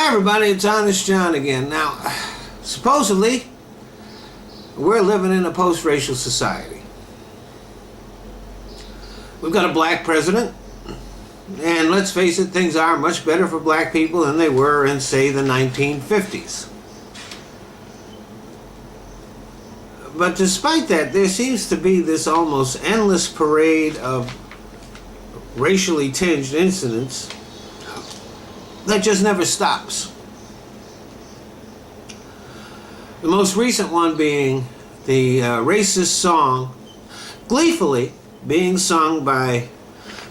Hi everybody, it's Honest John again. Now, supposedly, we're living in a post-racial society. We've got a black president, and let's face it, things are much better for black people than they were in, say, the 1950s. But despite that, there seems to be this almost endless parade of racially tinged incidents that just never stops. The most recent one being the racist song gleefully being sung by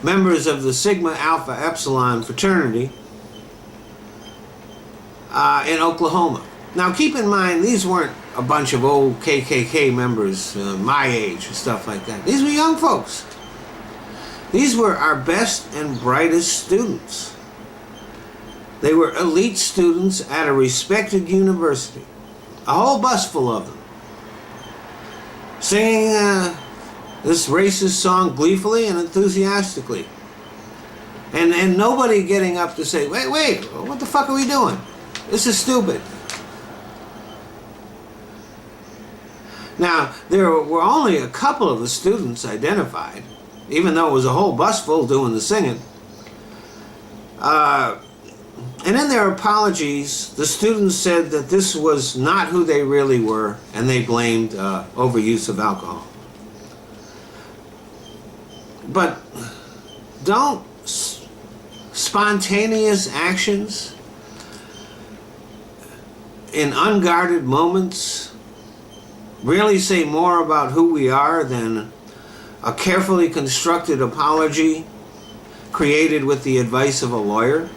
members of the Sigma Alpha Epsilon fraternity in Oklahoma. Now keep in mind, these weren't a bunch of old KKK members my age and stuff like that. These were young folks. These were our best and brightest students. They were elite students at a respected university. A whole bus full of them. Singing this racist song gleefully and enthusiastically. And nobody getting up to say, wait, what the fuck are we doing? This is stupid. Now, there were only a couple of the students identified, even though it was a whole bus full doing the singing. And in their apologies, the students said that this was not who they really were, and they blamed overuse of alcohol. But don't spontaneous actions in unguarded moments really say more about who we are than a carefully constructed apology created with the advice of a lawyer?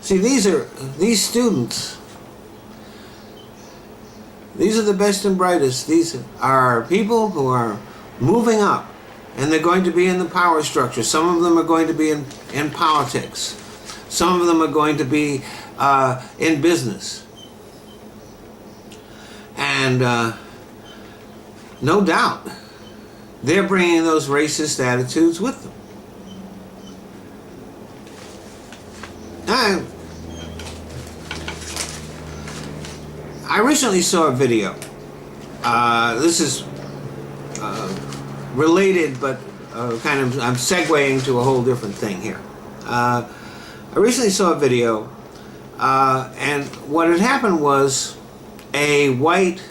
See, these students, these are the best and brightest. These are people who are moving up, and they're going to be in the power structure. Some of them are going to be in politics. Some of them are going to be in business. And no doubt, they're bringing those racist attitudes with them. I recently saw a video. This is related, but kind of I'm segueing to a whole different thing here. I recently saw a video, and what had happened was a white,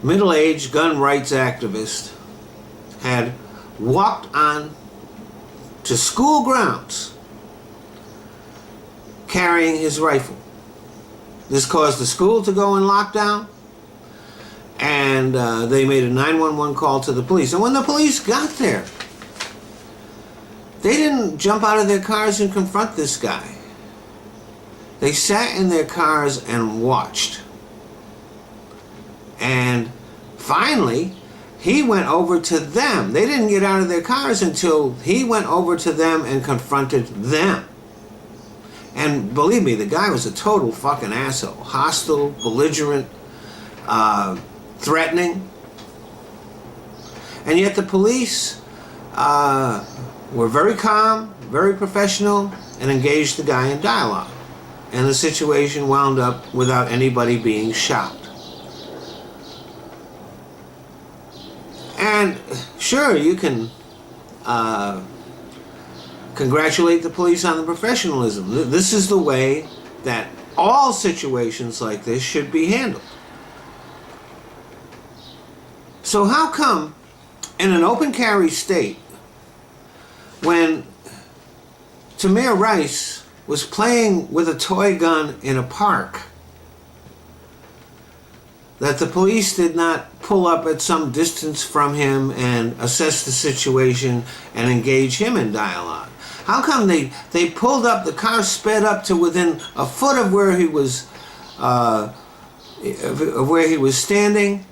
middle-aged gun rights activist had walked on to school grounds carrying his rifle. This caused the school to go in lockdown, and they made a 911 call to the police. And when the police got there, they didn't jump out of their cars and confront this guy. They sat in their cars and watched. And finally, he went over to them. They didn't get out of their cars until he went over to them and confronted them. And believe me, the guy was a total fucking asshole. Hostile, belligerent, threatening. And yet the police were very calm, very professional, and engaged the guy in dialogue. And the situation wound up without anybody being shot. And sure, you can congratulate the police on the professionalism. This is the way that all situations like this should be handled. So how come in an open carry state, when Tamir Rice was playing with a toy gun in a park, that the police did not pull up at some distance from him and assess the situation and engage him in dialogue? How come they pulled up, the car sped up to within a foot of where he was standing,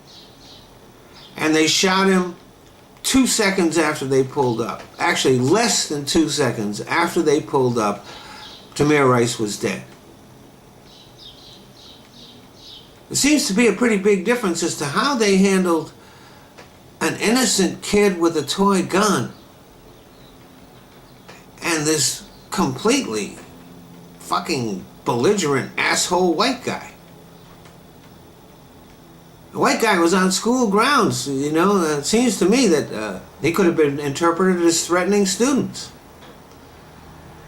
and they shot him 2 seconds after they pulled up? Actually, less than 2 seconds after they pulled up, Tamir Rice was dead. It seems to be a pretty big difference as to how they handled an innocent kid with a toy gun and this completely fucking belligerent asshole white guy. The white guy was on school grounds, you know. It seems to me that he could have been interpreted as threatening students.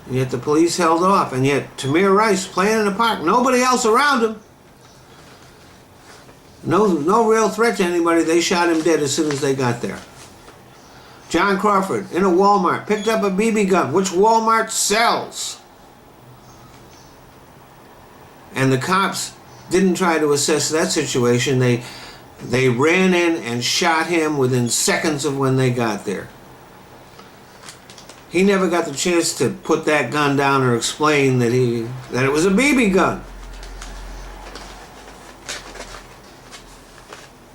And yet the police held off, and yet Tamir Rice playing in the park, nobody else around him. No real threat to anybody. They shot him dead as soon as they got there. John Crawford in a Walmart picked up a BB gun, which Walmart sells. And the cops didn't try to assess that situation. They ran in and shot him within seconds of when they got there. He never got the chance to put that gun down or explain that it was a BB gun.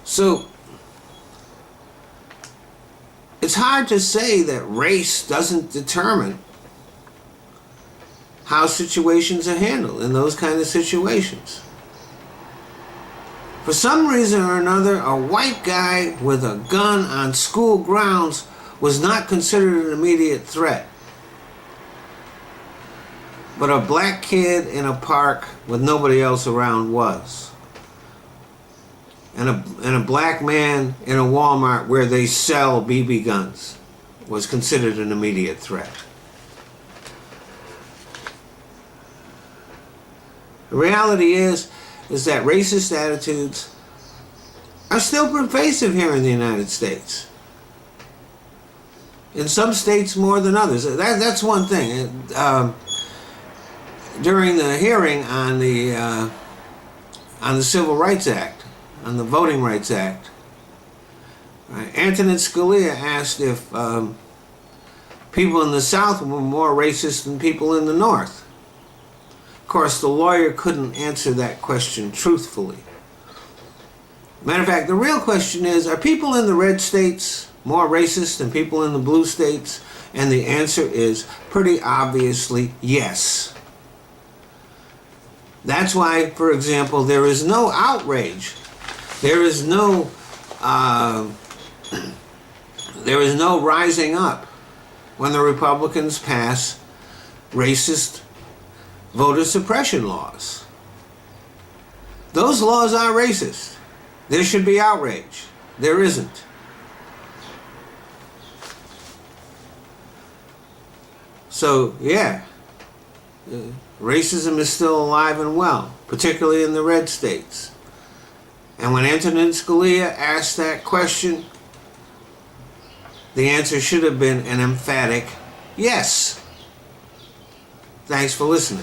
So it's hard to say that race doesn't determine how situations are handled in those kind of situations. For some reason or another, a white guy with a gun on school grounds was not considered an immediate threat. But a black kid in a park with nobody else around was. And a black man in a Walmart where they sell BB guns was considered an immediate threat. The reality is that racist attitudes are still pervasive here in the United States. In some states more than others. That's one thing. During the hearing on the Civil Rights Act, on the Voting Rights Act, Antonin Scalia asked if people in the South were more racist than people in the North. Of course, the lawyer couldn't answer that question truthfully. Matter of fact, the real question is, are people in the red states more racist than people in the blue states? And the answer is pretty obviously yes. That's why, for example, there is no outrage. There is no rising up when the Republicans pass racist voter suppression laws. Those laws are racist. There should be outrage. There isn't. So, yeah, racism is still alive and well, particularly in the red states. And when Antonin Scalia asked that question, the answer should have been an emphatic yes. Thanks for listening.